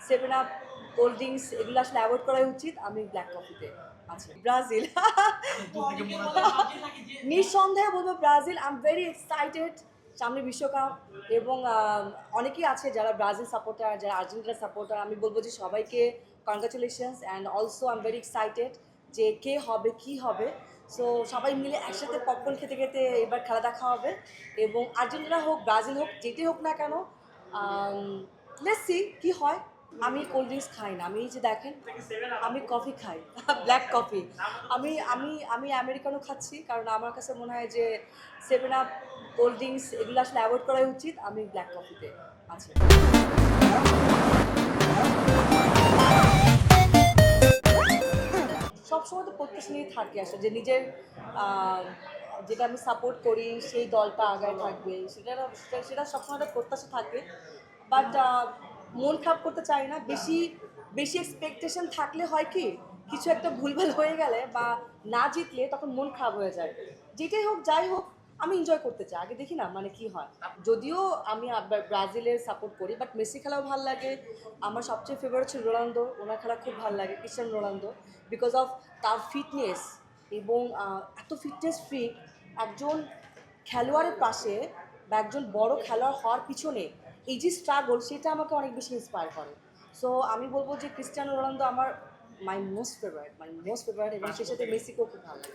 Seven up, cold drinks এগুলো আসলে avoid করাই উচিত। আমি ব্ল্যাক কফিতে আছি। ব্রাজিল। নিঃসন্দেহে বলবো Brazil. I am very excited. সামনে বিশ্বকাপ এবং অনেকেই আছে যারা ব্রাজিল সাপোর্টার, যারা আর্জেন্টিনা সাপোর্টার। আমি বলবো যে সবাইকে congratulations and also I am very excited যে কে হবে কি হবে। সো সবাই মিলে একসাথে পপকর্ন খেতে খেতে এবার খেলা দেখা হবে এবং আর্জেন্টিনা হোক ব্রাজিল হোক যেটাই হোক না কেন, লেটস সি কি হয়। আমি কোল্ড ড্রিঙ্কস খাই না। আমি এই যে দেখেন আমি কফি খাই। Black coffee. আমি আমি আমি আমেরিকানো খাচ্ছি কারণ আমার কাছে মনে হয় যে সেভেন আপ, কোল্ড ড্রিঙ্কস এগুলো আসলে অ্যাভয়েড করাই উচিত। আমি ব্ল্যাক কফিতে আছি। সবসময় তো প্রত্যাশা নিয়ে থাকে আসলে যে নিজের আহ, যেটা আমি সাপোর্ট করি সেই দলটা আগায় থাকবে, সেটা সবসময় একটা প্রত্যাশা থাকে। বাট মন খারাপ করতে চাই না। বেশি বেশি এক্সপেকটেশন থাকলে হয় কি, কিছু একটা ভুলভাল হয়ে গেলে বা না জিতলে তখন মন খারাপ হয়ে যায়। যেটাই হোক যাই হোক আমি এনজয় করতে চাই, আগে দেখি না মানে কি হয়। যদিও আমি ব্রাজিলের সাপোর্ট করি, বাট মেসি খেলাও ভালো লাগে। আমার সবচেয়ে ফেভারিট হচ্ছে রোনালদো, ওনার খেলা খুব ভালো লাগে, ক্রিস্টিয়ানো রোনালদো। বিকজ অফ তার ফিটনেস এবং এত ফিটনেস ফ্রিক একজন খেলোয়াড়ের পাশে বা একজন বড় খেলোয়াড় হওয়ার পিছনে এই যে স্ট্রাগল, সেটা আমাকে অনেক বেশি ইন্সপায়ার করে। সো আমি বলবো যে ক্রিস্টিয়ানো রোনালদো আমার মাই মোস্ট ফেভারিট এবং সেই সাথে মেসিকেও খুব ভালো লাগে।